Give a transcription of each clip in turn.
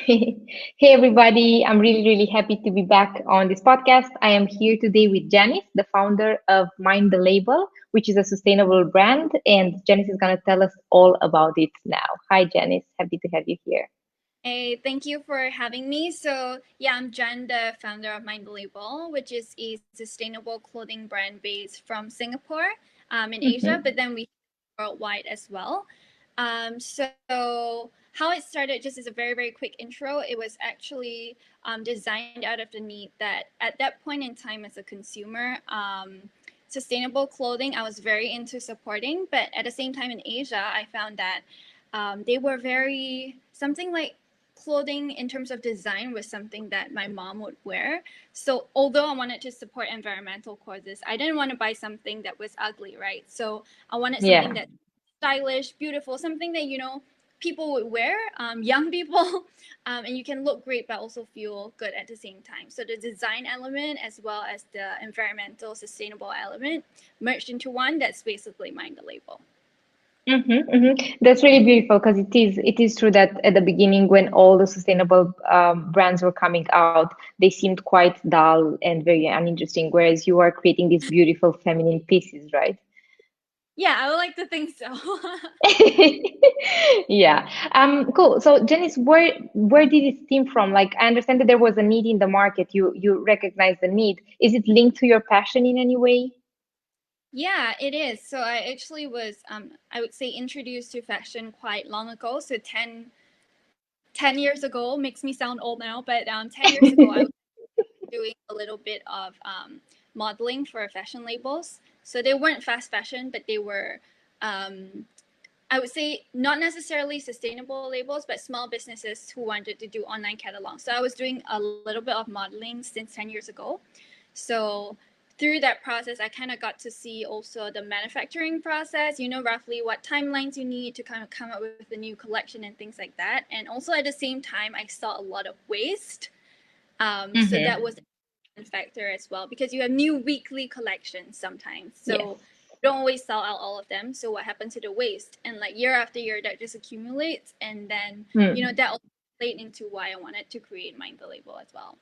Hey everybody, I'm really happy to be back on this podcast. I am here today with Janice, the founder of Mind the Label, which is a sustainable brand, and Janice is going to tell us all about it now. Hi Janice, happy to have you here. Hey, thank you for having me. So, yeah, I'm Jen, the founder of Mind the Label, which is a sustainable clothing brand based from Singapore in Asia, Mm-hmm. but then we worldwide as well. So, how it started, just as a very quick intro, it was actually designed out of the need that at that point in time as a consumer, sustainable clothing I was very into supporting, but at the same time in Asia, I found that they were very something like clothing in terms of design was something that my mom would wear. So although I wanted to support environmental causes, I didn't want to buy something that was ugly, right? So I wanted something Yeah. that stylish, beautiful, something that people would wear, young people, and you can look great but also feel good at the same time. So the design element as well as the environmental sustainable element merged into one. That's basically Mind the Label. That's really beautiful because it is true that at the beginning when all the sustainable brands were coming out, they seemed quite dull and very uninteresting, whereas you are creating these beautiful feminine pieces, right? Yeah, I would like to think so. Yeah. Cool. So Janice, where did it stem from? Like I understand that there was a need in the market. You recognize the need. Is it linked to your passion in any way? Yeah, it is. So I actually was, I would say, introduced to fashion quite long ago. So 10 years ago, makes me sound old now, but 10 years ago, I was doing a little bit of modeling for fashion labels. So they weren't fast fashion, but they were, um, I would say, not necessarily sustainable labels, but small businesses who wanted to do online catalogs. So I was doing a little bit of modeling since 10 years ago. So through that process, I kind of got to see also the manufacturing process, roughly what timelines you need to kind of come up with a new collection and things like that. And also at the same time, I saw a lot of waste. So that Mm-hmm. was a factor as well because you have new weekly collections sometimes. Yes. So you don't always sell out all of them. So what happens to the waste? And like year after year, that just accumulates. And then, Hmm. that also played into why I wanted to create Mind the Label as well.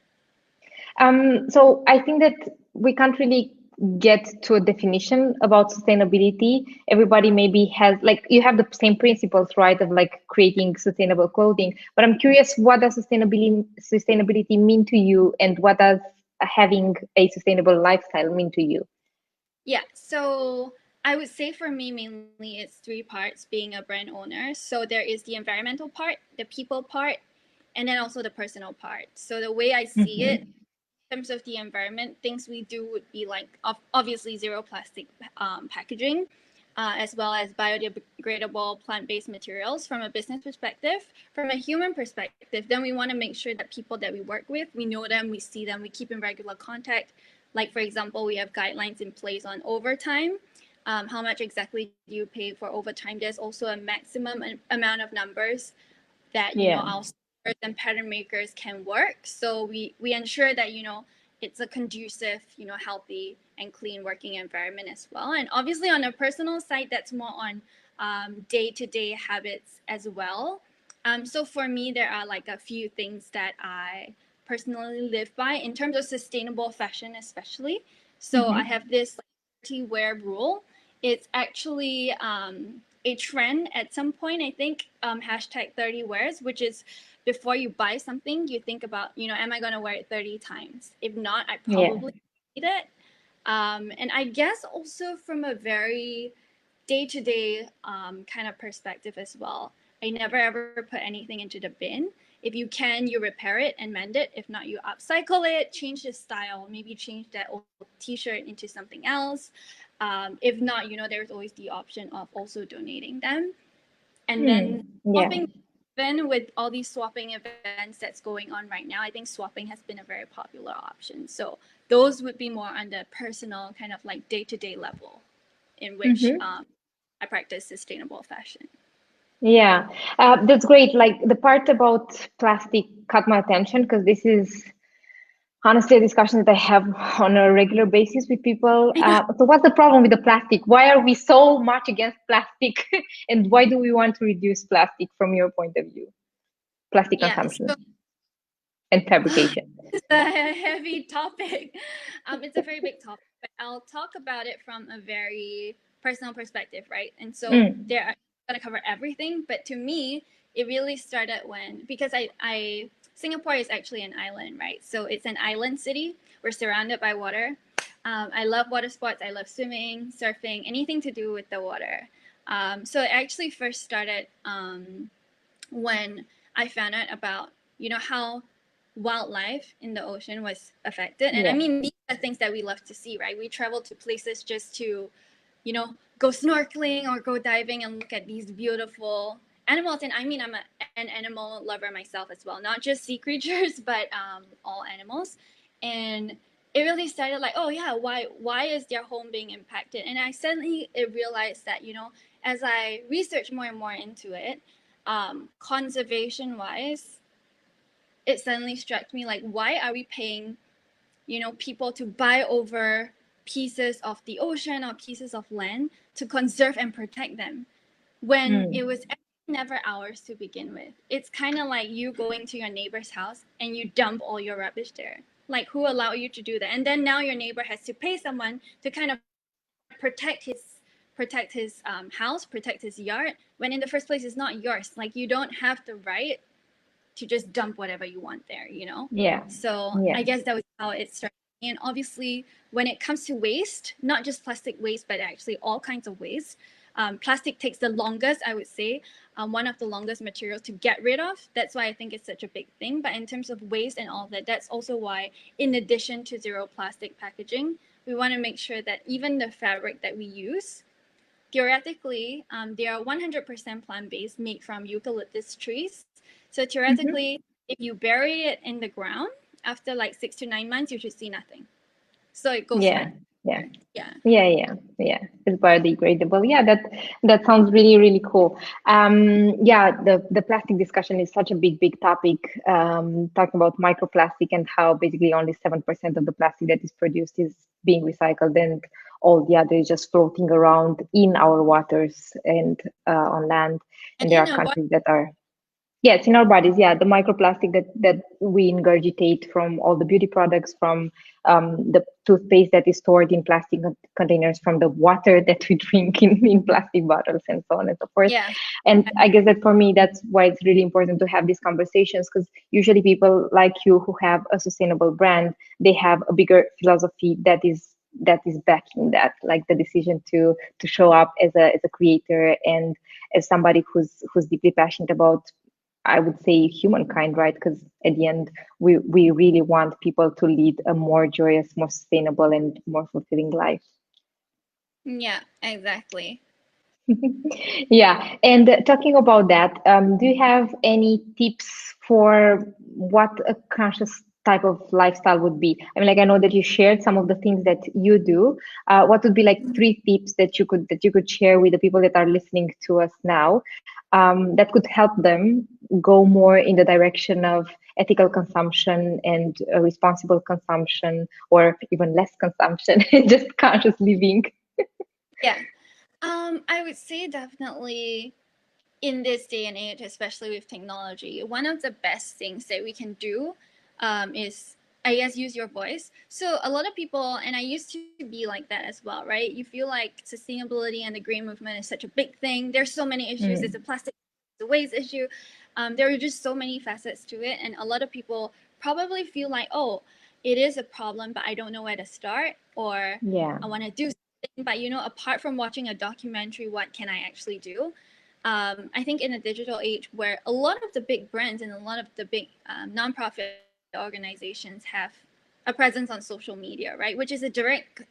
So I think that we can't really get to a definition about sustainability. Everybody maybe has like you have the same principles, right, of like creating sustainable clothing. But I'm curious, what does sustainability mean to you, and what does having a sustainable lifestyle mean to you? Yeah, so I would say for me mainly it's three parts being a brand owner. So there is the environmental part, the people part, and then also the personal part. So the way I see it Hmm. in terms of the environment, things we do would be like obviously zero plastic packaging, as well as biodegradable plant-based materials from a business perspective. From a human perspective, then we want to make sure that people that we work with, we know them, we see them, we keep in regular contact. Like for example, we have guidelines in place on overtime. How much exactly do you pay for overtime? There's also a maximum amount of numbers that Yeah. our stores and pattern makers can work. So we ensure that it's a conducive, healthy and clean working environment as well. And obviously on a personal side, that's more on day to day habits as well. So for me, there are like a few things that I personally live by in terms of sustainable fashion, especially. So I Hmm. have this like, 30 wear rule. It's actually a trend at some point, I think, hashtag 30 wears, which is before you buy something, you think about, am I going to wear it 30 times? If not, I Yeah. probably need it. And I guess also from a very day to day kind of perspective as well. I never ever put anything into the bin. If you can, you repair it and mend it. If not, you upcycle it, change the style, maybe change that old t shirt into something else. If not, there's always the option of also donating them. And then Hmm. Yeah. swapping, even with all these swapping events that's going on right now, I think swapping has been a very popular option. So those would be more on the personal kind of like day to day level in which Hmm. I practice sustainable fashion. Yeah, that's great. Like the part about plastic caught my attention because this is honestly a discussion that I have on a regular basis with people. So, what's the problem with the plastic? Why are we so much against plastic? And why do we want to reduce plastic from your point of view? Plastic Yeah. consumption. and fabrication. It's a heavy topic. It's a very big topic, but I'll talk about it from a very personal perspective, right? And so Mm. there, I'm gonna cover everything, but to me, it really started when, because Singapore is actually an island, right? So it's an island city. We're surrounded by water. I love water sports. I love swimming, surfing, anything to do with the water. So it actually first started when I found out about, how wildlife in the ocean was affected. And I Yeah. mean, these are things that we love to see, right? We travel to places just to, go snorkeling or go diving and look at these beautiful animals. And I mean, I'm an animal lover myself as well, not just sea creatures, but all animals. And it really started like, oh yeah, why is their home being impacted? And I suddenly realized that, as I researched more and more into it, conservation wise, it suddenly struck me like, why are we paying, people to buy over pieces of the ocean or pieces of land to conserve and protect them when it Mm. was never ours to begin with? It's kind of like you going to your neighbor's house and you dump all your rubbish there. Like, who allowed you to do that? And then now your neighbor has to pay someone to kind of protect his house, protect his yard, when in the first place it's not yours. Like, you don't have the right to just dump whatever you want there. Yeah. So Yeah. I guess that was how it started. And obviously, when it comes to waste, not just plastic waste, but actually all kinds of waste, plastic takes the longest, I would say, one of the longest materials to get rid of. That's why I think it's such a big thing. But in terms of waste and all that, that's also why, in addition to zero plastic packaging, we want to make sure that even the fabric that we use, theoretically, they are 100% plant-based, made from eucalyptus trees. So Mm-hmm. theoretically, if you bury it in the ground, after like 6 to 9 months, you should see nothing. So it goes Yeah. further. Yeah. Yeah. Yeah. It's biodegradable. Yeah, that sounds really, really cool. Yeah, the plastic discussion is such a big topic. Talking about microplastic and how basically only 7% of the plastic that is produced is being recycled, and all the other is just floating around in our waters and on land. And And there in are a body, countries that are. Yes, in our bodies, yeah, the microplastic that we ingurgitate from all the beauty products, from the toothpaste that is stored in plastic containers, from the water that we drink in plastic bottles, and so on and so forth. yeah. And I guess that for me, that's why it's really important to have these conversations, because usually people like you who have a sustainable brand, they have a bigger philosophy that is backing that, like the decision to show up as a creator and as somebody who's deeply passionate about, I would say, humankind, right? Because at the end, we really want people to lead a more joyous, more sustainable, and more fulfilling life. Yeah, exactly. Yeah, and talking about that, do you have any tips for what a conscious type of lifestyle would be? I mean, like, I know that you shared some of the things that you do. What would be like three tips that you could share with the people that are listening to us now, that could help them go more in the direction of ethical consumption and responsible consumption, or even less consumption, and just conscious living? Yeah. I would say definitely in this day and age, especially with technology, one of the best things that we can do is, I guess, use your voice. So a lot of people, and I used to be like that as well, right? You feel like sustainability and the green movement is such a big thing. There's so many issues. It's a Mm, plastic, it's a waste issue. There are just so many facets to it, and a lot of people probably feel like, oh, it is a problem, but I don't know where to start, or yeah. I want to do something, but apart from watching a documentary, what can I actually do? I think in a digital age where a lot of the big brands and a lot of the big nonprofit organizations have a presence on social media, right? Which is a direct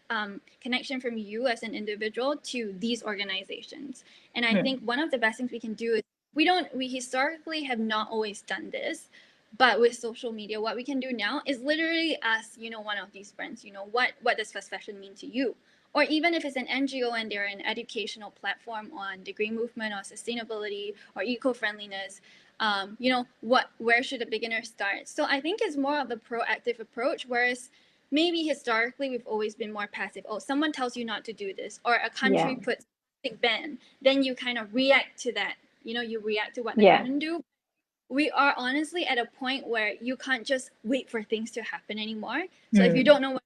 connection from you as an individual to these organizations. And I think Mm, one of the best things we can do is, we historically have not always done this, but with social media, what we can do now is literally ask, one of these brands, what does fast fashion mean to you? Or even if it's an NGO and they're an educational platform on the green movement or sustainability or eco-friendliness, where should a beginner start? So I think it's more of a proactive approach, whereas maybe historically we've always been more passive. Oh, someone tells you not to do this, or a yeah. country puts a big ban, then you kind of react to that. You react to what the Yeah. government do. we are honestly at a point where you can't just wait for things to happen anymore. So if you don't know what,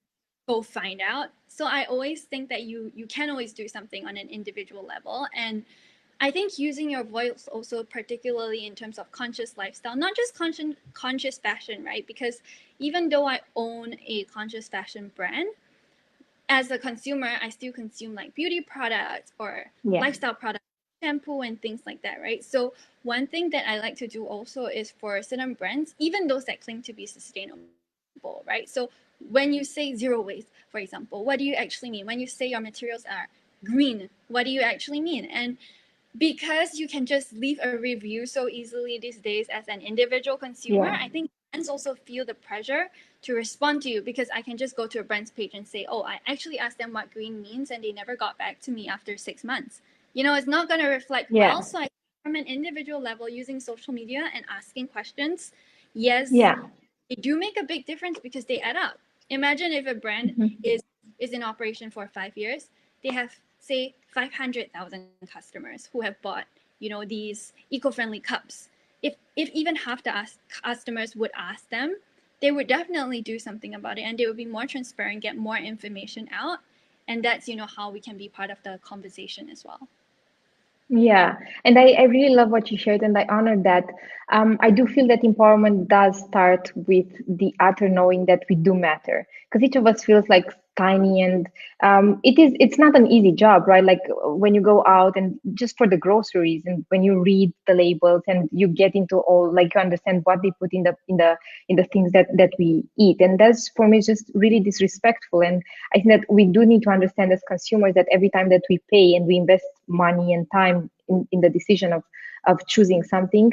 go find out. So I always think that you can always do something on an individual level. And I think using your voice also, particularly in terms of conscious lifestyle, not just conscious fashion, right? Because even though I own a conscious fashion brand, as a consumer, I still consume like beauty products or lifestyle products, shampoo and things like that, right? So one thing that I like to do also is for certain brands, even those that claim to be sustainable, right? So when you say zero waste, for example, what do you actually mean? When you say your materials are green, what do you actually mean? And because you can just leave a review so easily these days as an individual consumer, I think brands also feel the pressure to respond to you, because I can just go to a brand's page and say, oh, I actually asked them what green means and they never got back to me after 6 months. It's not going to reflect well. So I, from an individual level, using social media and asking questions, yes, they do make a big difference because they add up. Imagine if a brand is in operation for 5 years, they have, say, 500,000 customers who have bought, these eco-friendly cups. If even half the customers would ask them, they would definitely do something about it, and they would be more transparent, get more information out, and that's how we can be part of the conversation as well. Yeah, and I really love what you shared, and I honor that. I do feel that empowerment does start with the utter knowing that we do matter, because each of us feels like tiny, and it's not an easy job, right? Like when you go out and just for the groceries, and when you read the labels and you get into all, like, you understand what they put in the things that we eat, and that's, for me, just really disrespectful. And I think that we do need to understand as consumers that every time that we pay and we invest money and time in the decision of choosing something,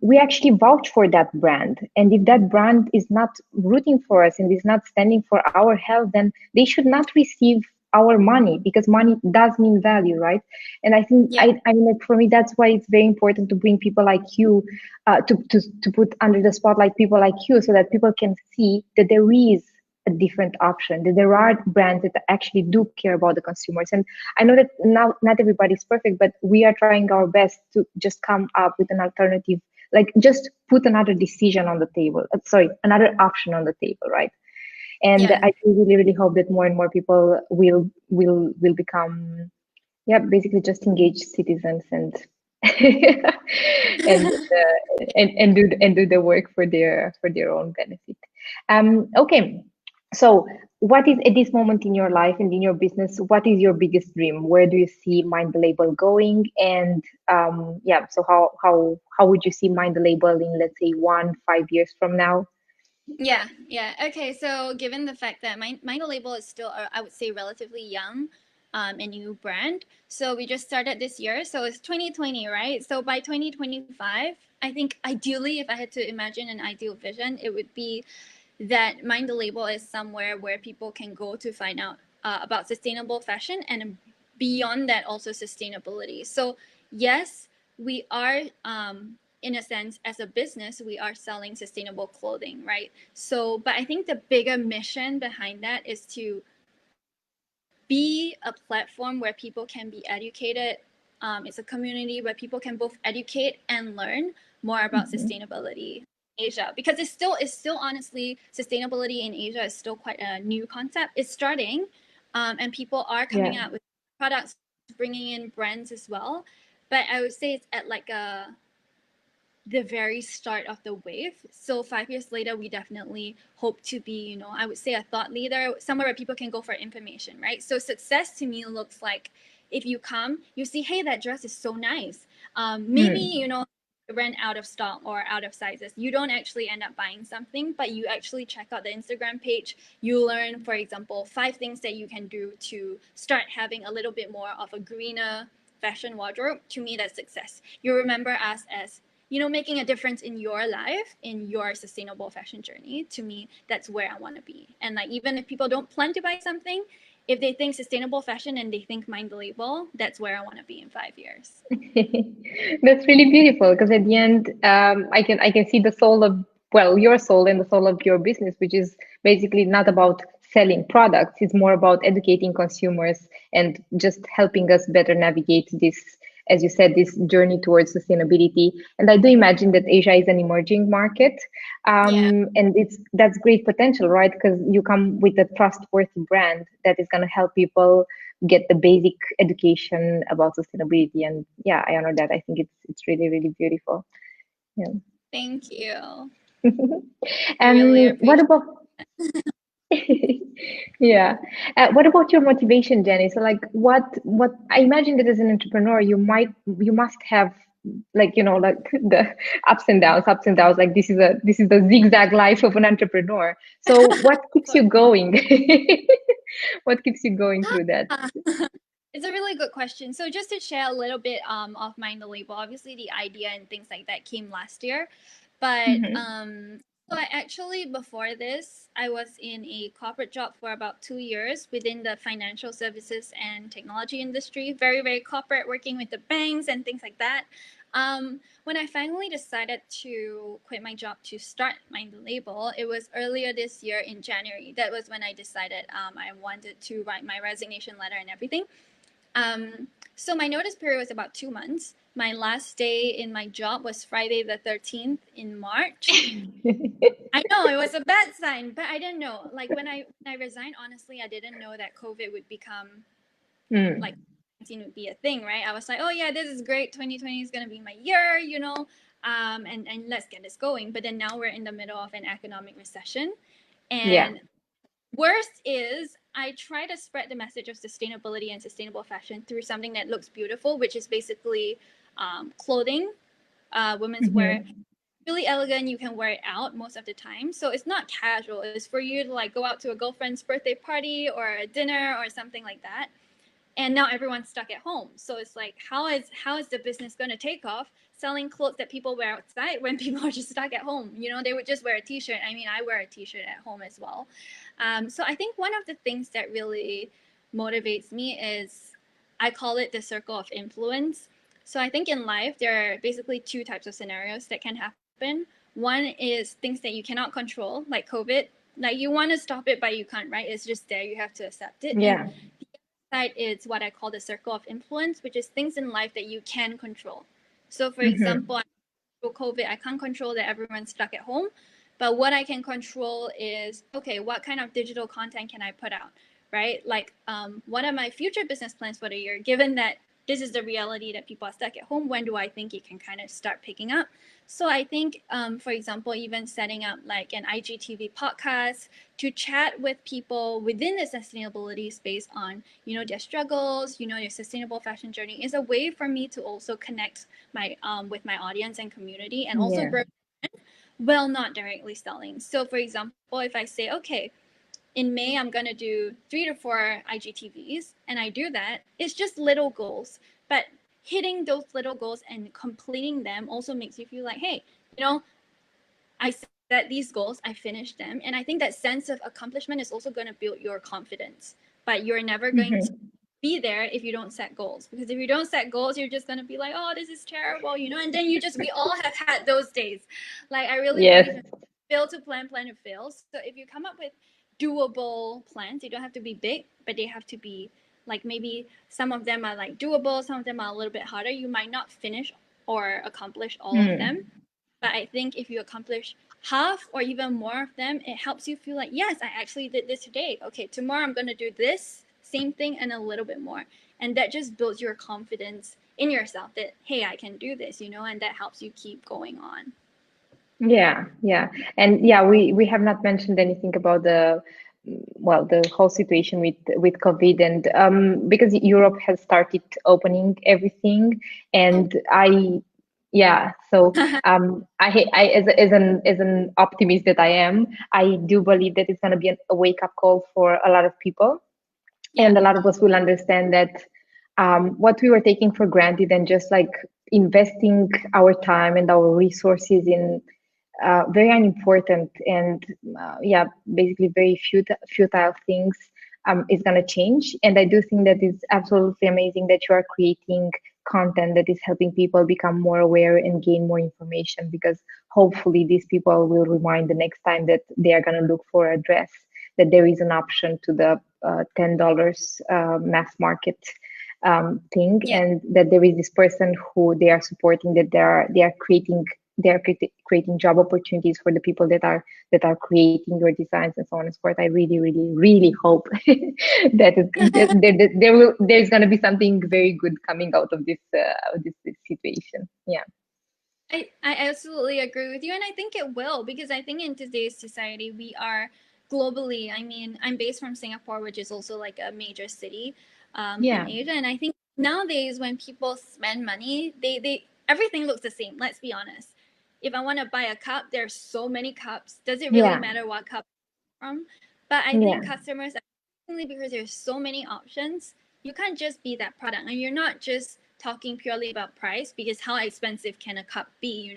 we actually vouch for that brand. And if that brand is not rooting for us and is not standing for our health, then they should not receive our money, because money does mean value, right? And I think, I mean, like, for me, that's why it's very important to bring people like you, to put under the spotlight people like you, so that people can see that there is a different option, that there are brands that actually do care about the consumers. And I know that now not everybody is perfect, but we are trying our best to just come up with an alternative, like just put another decision on the table, another option on the table, right? And I really, really hope that more and more people will become, basically just engaged citizens, and and do the work for their own benefit. Okay, so what is, at this moment in your life and in your business, what is your biggest dream? Where do you see Mind the Label going? And so how would you see Mind the Label in, let's say, 5 years from now? Yeah. Okay, so given the fact that Mind the Label is still, I would say, relatively young, a new brand. So we just started this year. So it's 2020, right? So by 2025, I think ideally, if I had to imagine an ideal vision, it would be that Mind the Label is somewhere where people can go to find out about sustainable fashion, and beyond that, also sustainability. So yes, we are, in a sense, as a business, we are selling sustainable clothing, right? So, but I think the bigger mission behind that is to be a platform where people can be educated. It's a community where people can both educate and learn more about sustainability. Asia, because it's still honestly, sustainability in Asia is still quite a new concept. It's starting, and people are coming out with products, bringing in brands as well. But I would say it's at like the very start of the wave. So 5 years later, we definitely hope to be, I would say, a thought leader, somewhere where people can go for information, right? So success to me looks like, if you come, you see, hey, that dress is so nice. Maybe, ran out of stock or out of sizes. You don't actually end up buying something, but you actually check out the Instagram page. You learn, for example, 5 things that you can do to start having a little bit more of a greener fashion wardrobe. To me, that's success. You remember us as, making a difference in your life, in your sustainable fashion journey. To me, that's where I want to be. And like, even if people don't plan to buy something, if they think sustainable fashion and they think Mind the Label, that's where I want to be in 5 years. That's really beautiful, because at the end, I can see the soul of, well, your soul and the soul of your business, which is basically not about selling products. It's more about educating consumers and just helping us better navigate this as you said, this journey towards sustainability. And I do imagine that Asia is an emerging market, Yeah. and that's great potential, right? Because you come with a trustworthy brand that is going to help people get the basic education about sustainability. And yeah, I honor that. I think it's really, really beautiful. Yeah. Thank you. I really And what appreciate about yeah. What about your motivation, Jenny? So like what I imagine that as an entrepreneur, you must have like, like the ups and downs. Like this is the zigzag life of an entrepreneur. So what keeps you going? What keeps you going through that? it. It's a really good question. So just to share a little bit of Mind the Label, obviously the idea and things like that came last year. But Hmm. so I actually before this, I was in a corporate job for about 2 years within the financial services and technology industry, very, very corporate, working with the banks and things like that. When I finally decided to quit my job to start my label, it was earlier this year in January. That was when I decided I wanted to write my resignation letter and everything. So my notice period was about 2 months. My last day in my job was Friday the 13th in March. I know it was a bad sign, but I didn't know. Like when I resigned, honestly, I didn't know that COVID would become like Mm. 19 would be a thing, right? I was like, oh yeah, this is great. 2020 is gonna be my year, and let's get this going. But then now we're in the middle of an economic recession, Yeah. and worst is I try to spread the message of sustainability and sustainable fashion through something that looks beautiful, which is basically clothing, women's wear, Hmm. really elegant. You can wear it out most of the time. So it's not casual. It's for you to like go out to a girlfriend's birthday party or a dinner or something like that. And now everyone's stuck at home, so it's like how is the business going to take off selling clothes that people wear outside when people are just stuck at home? They would just wear a t-shirt. I mean, I wear a t-shirt at home as well. So I think one of the things that really motivates me is I call it the circle of influence. So I think in life there are basically two types of scenarios that can happen. One is things that you cannot control, like COVID. Like you want to stop it but you can't, right? It's just there, you have to accept it. And Yeah. side is what I call the circle of influence, which is things in life that you can control. So, for Hmm. example, with COVID, I can't control that everyone's stuck at home, but what I can control is okay, what kind of digital content can I put out, right? Like, what are my future business plans for the year, given that this is the reality that people are stuck at home? When do I think it can kind of start picking up? So I think, for example, even setting up like an IGTV podcast to chat with people within the sustainability space on, their struggles, their sustainable fashion journey is a way for me to also connect my with my audience and community and also Yeah. grow, well, not directly selling. So for example, if I say, okay, in May, I'm going to do 3 to 4 IGTVs, and I do that. It's just little goals, but hitting those little goals and completing them also makes you feel like, hey, I set these goals, I finished them. And I think that sense of accomplishment is also going to build your confidence. But you're never going to Hmm. be there if you don't set goals. Because if you don't set goals, you're just going to be like, oh, this is terrible, and then we all have had those days. Like, I really believe Yes. in fail to plan, plan to fail. So if you come up with doable plans, they don't have to be big, but they have to be like maybe some of them are like doable, some of them are a little bit harder. You might not finish or accomplish all of them, Mm. but I think if you accomplish half or even more of them, it helps you feel like, yes, I actually did this today. Okay, tomorrow I'm going to do this same thing and a little bit more. And that just builds your confidence in yourself that, hey, I can do this, and that helps you keep going on. Yeah, yeah. And yeah, we have not mentioned anything about the whole situation with COVID, and because Europe has started opening everything, Oh. and yeah, so I as an optimist that I am, I do believe that it's going to be a wake-up call for a lot of people, Yeah. and a lot of us will understand that what we were taking for granted and just like investing our time and our resources in very unimportant and yeah, basically very futile things is going to change. And I do think that it's absolutely amazing that you are creating content that is helping people become more aware and gain more information, because hopefully these people will remind the next time that they are going to look for a dress that there is an option to the $10 mass market thing, Yeah. and that there is this person who they are supporting, that they are creating job opportunities for the people that are creating your designs and so on and so forth. I really, really, really hope there's going to be something very good coming out of this situation. Yeah. I absolutely agree with you, and I think it will, because I think in today's society we are globally. I mean, I'm based from Singapore, which is also like a major city in Yeah. Asia, and I think nowadays when people spend money, they everything looks the same. Let's be honest. If I want to buy a cup, there's so many cups. Does it really Yeah. matter what cup from? But I Yeah. think customers, because there's so many options, you can't just be that product, and you're not just talking purely about price, because how expensive can a cup be,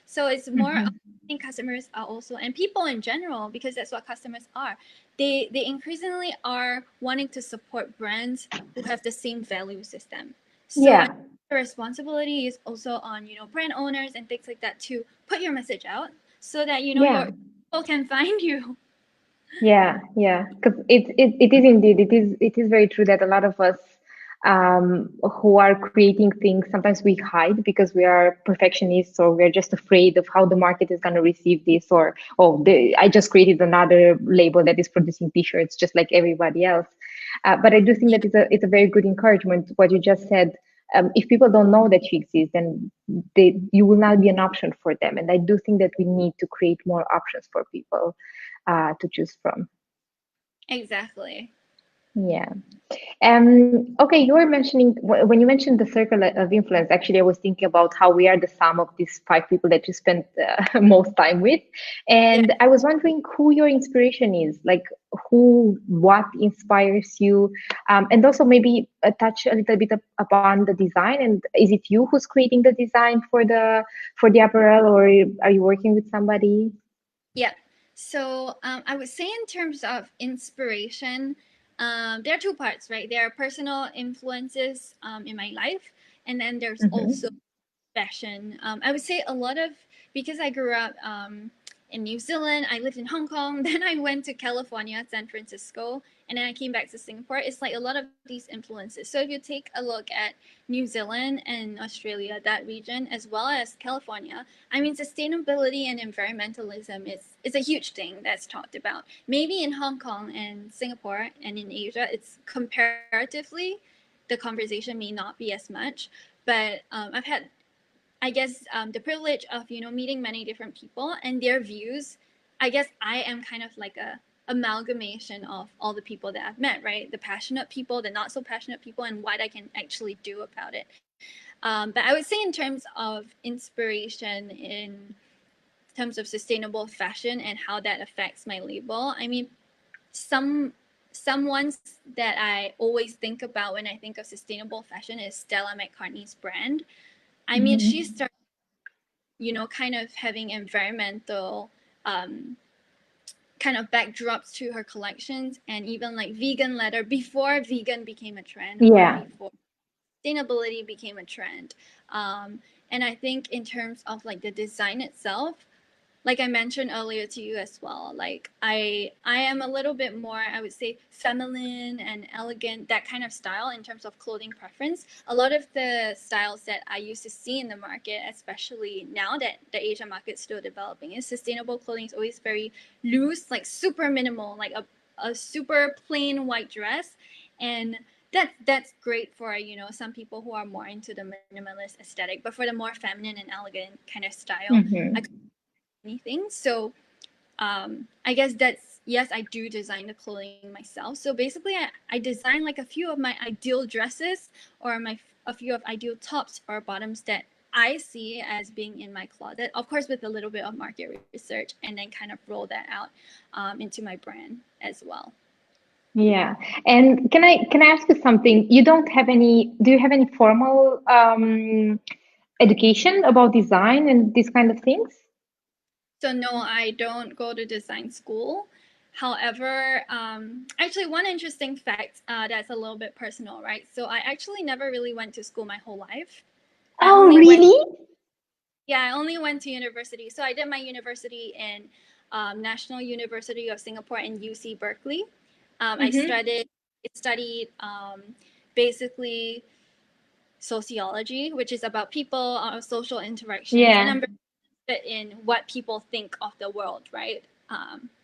so it's more Hmm. I think customers are also, and people in general, because that's what customers are, they increasingly are wanting to support brands who have the same value system. So I Yeah. think the responsibility is also on brand owners and things like that to put your message out, so that Yeah. your people can find you. Yeah, yeah, because it is indeed, it is very true that a lot of us who are creating things, sometimes we hide because we are perfectionists, or we're just afraid of how the market is going to receive this, or I just created another label that is producing t-shirts just like everybody else. But I do think Yeah. that it's a very good encouragement what you just said. If people don't know that you exist, then you will not be an option for them. And I do think that we need to create more options for people to choose from. Exactly. Yeah. Okay, you were mentioning when you mentioned the circle of influence. Actually, I was thinking about how we are the sum of these five people that you spend most time with, Yeah. and I was wondering who your inspiration is. Like, what inspires you, and also maybe touch a little bit upon the design. And is it you who's creating the design for the apparel, or are you working with somebody? Yeah. So I would say in terms of inspiration, there are two parts, right? There are personal influences in my life, and then there's also Mm-hmm. fashion. I would say a lot of, because I grew up in New Zealand, I lived in Hong Kong, then I went to California, San Francisco, and then I came back to Singapore. It's like a lot of these influences. So if you take a look at New Zealand and Australia, that region, as well as California, I mean, sustainability and environmentalism is a huge thing that's talked about. Maybe in Hong Kong and Singapore and in Asia, it's comparatively, the conversation may not be as much. But I've had, I guess, the privilege of meeting many different people and their views. I guess I am kind of like a amalgamation of all the people that I've met, right? The passionate people, the not so passionate people, and what I can actually do about it. But I would say in terms of inspiration, in terms of sustainable fashion and how that affects my label, I mean, some someone's that I always think about when I think of sustainable fashion is Stella McCartney's brand. I mean, she Mm-hmm. started, kind of having environmental um, kind of backdrops to her collections, and even like vegan leather before vegan became a trend, or Yeah. before sustainability became a trend. And I think in terms of like the design itself, like I mentioned earlier to you as well, like I am a little bit more, I would say, feminine and elegant, that kind of style in terms of clothing preference. A lot of the styles that I used to see in the market, especially now that the Asian market's still developing, is sustainable clothing is always very loose, like super minimal, like a super plain white dress. And that's great for some people who are more into the minimalist aesthetic, but for the more feminine and elegant kind of style, I Mm-hmm. anything. So I guess that's, yes, I do design the clothing myself. So basically, I design like a few of my ideal dresses, or a few of ideal tops or bottoms that I see as being in my closet. Of course, with a little bit of market research, and then kind of roll that out into my brand as well. Yeah. And can I ask you something? You don't have any, do you have any formal education about design and these kind of things? So no, I don't go to design school. However, actually, one interesting fact that's a little bit personal, right? So I actually never really went to school my whole life. I Oh, only went, really? yeah, I only went to university. So I did my university in National University of Singapore and UC Berkeley. I Mm-hmm. studied basically sociology, which is about people, social interactions, and Yeah. I'm very interested in what people think of the world, right?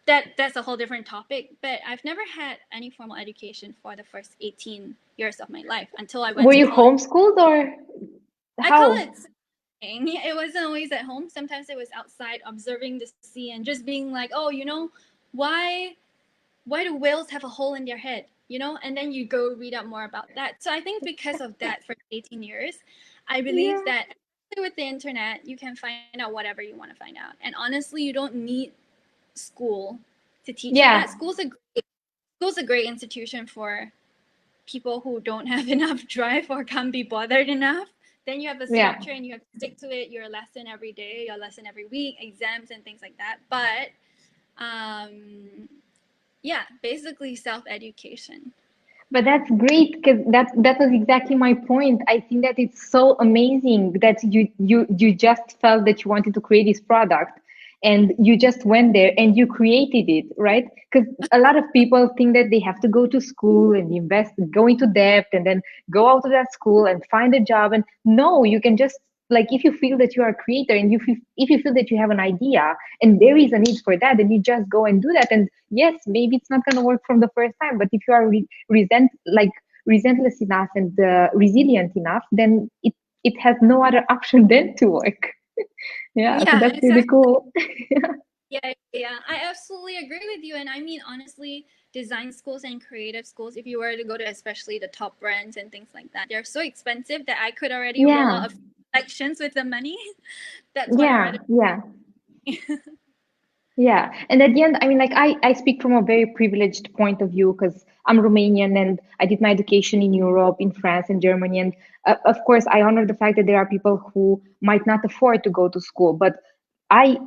That's a whole different topic, but I've never had any formal education for the first 18 years of my life until I went Were to you college. homeschooled or I call how? it singing. It wasn't always at home. Sometimes it was outside observing the sea and just being like, oh, why why do whales have a hole in their head? And then you go read up more about that. So I think because of that, for 18 years, I believe Yeah. that with the internet, you can find out whatever you want to find out. And honestly, you don't need school to teach you that. Yeah. School's a great institution for people who don't have enough drive or can't be bothered enough. Then you have a Yeah. structure and you have to stick to it. Your lesson every day, your lesson every week, exams and things like that. But yeah, basically self-education. But that's great because that was exactly my point. I think that it's so amazing that you just felt that you wanted to create this product and you just went there and you created it, right? Because a lot of people think that they have to go to school and invest, go into debt, and then go out of that school and find a job. And no, you can just like if you feel that you are a creator and if you feel that you have an idea and there is a need for that, then you just go and do that. And yes, maybe it's not going to work from the first time, but if you are resentless enough and resilient enough, then it has no other option than to work. Yeah, so Yeah, that's really exactly. cool. Yeah, I absolutely agree with you. And I mean, honestly, design schools and creative schools, if you were to go to especially the top brands and things like that, they're so expensive that I could already roll Yeah, out a few collections with the money. That's why I yeah, rather. yeah. Yeah, and at the end, I mean, like I speak from a very privileged point of view because I'm Romanian and I did my education in Europe, in France and Germany, and of course, I honor the fact that there are people who might not afford to go to school. But I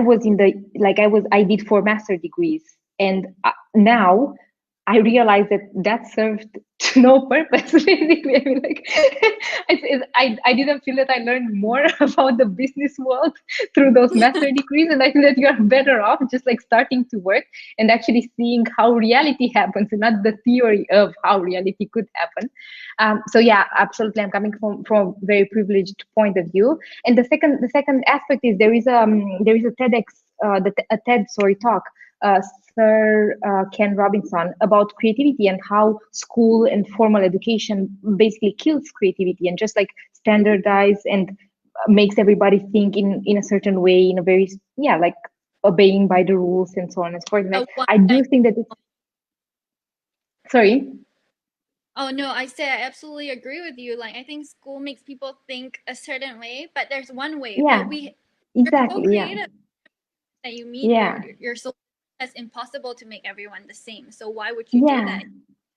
was in the like I did 4 master degrees, and now I realized that that served to no purpose. Basically, I mean, like I didn't feel that I learned more about the business world through those master degrees, and I feel that you are better off just like starting to work and actually seeing how reality happens, and not the theory of how reality could happen. So yeah, absolutely, I'm coming from a very privileged point of view. And the second aspect is there is a TEDx a TED sorry talk. Uh, Sir Ken Robinson about creativity and how school and formal education basically kills creativity and just like standardize and makes everybody think in a certain way, in a very yeah, like obeying by the rules and so on and so forth. A Like one I do size. think that it's sorry. Oh no, I say I absolutely agree with you. Like I think school makes people think a certain way, but there's one way. But Yeah, you're so exactly. Yeah, creative that you meet yeah, you're so that's impossible to make everyone the same. So why would you do yeah.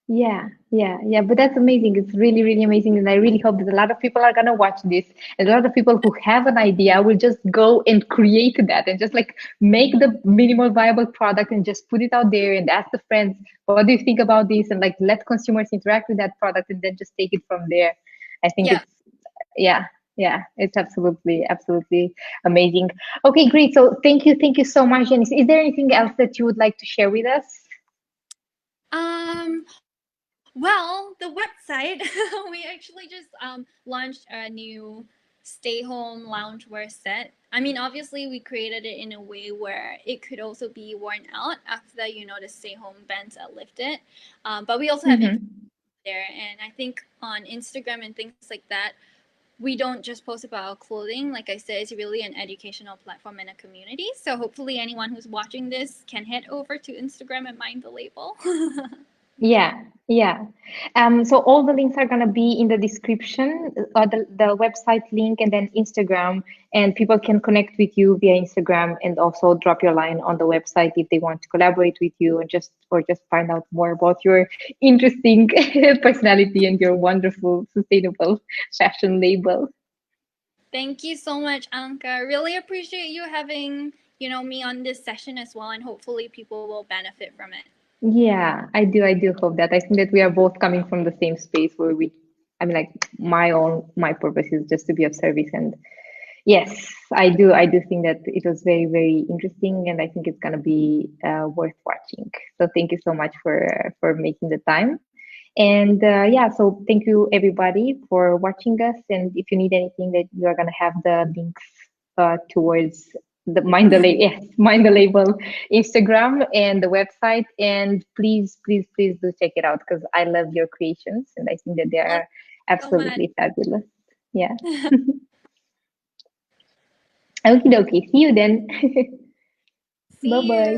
that? Yeah. But that's amazing. It's really, really amazing. And I really hope that a lot of people are going to watch this. And a lot of people who have an idea will just go and create that and just like make the minimal viable product and just put it out there and ask the friends, what do you think about this? And like let consumers interact with that product and then just take it from there. I think Yeah. it's, yeah, yeah, it's absolutely, absolutely amazing. Okay, great. So thank you. Thank you so much, Janice. Is there anything else that you would like to share with us? Um Well, the website, we actually just launched a new stay home loungewear set. I mean, obviously, we created it in a way where it could also be worn out after, the stay home bans are lifted. But we also have information Mm-hmm. there. And I think on Instagram and things like that, we don't just post about our clothing. Like I said, it's really an educational platform and a community. So hopefully, anyone who's watching this can head over to Instagram and mind the label. Yeah. So all the links are gonna be in the description, the website link and then Instagram, and people can connect with you via Instagram and also drop your line on the website if they want to collaborate with you and just find out more about your interesting personality and your wonderful sustainable fashion label. Thank you so much, Anka. I really appreciate you having, me on this session as well, and hopefully people will benefit from it. Yeah, I do hope that. I think that we are both coming from the same space where I mean, like my purpose is just to be of service. And yes, I do think that it was very, very interesting, and I think it's gonna be worth watching. So thank you so much for making the time. And yeah, so thank you everybody for watching us. And if you need anything, that you are gonna have the links towards the Mind the Label Instagram and the website. And please, please, please do check it out because I love your creations and I think that they Oh, are so much. absolutely fabulous. Yeah. Okie dokie. See you then. See Bye you. bye.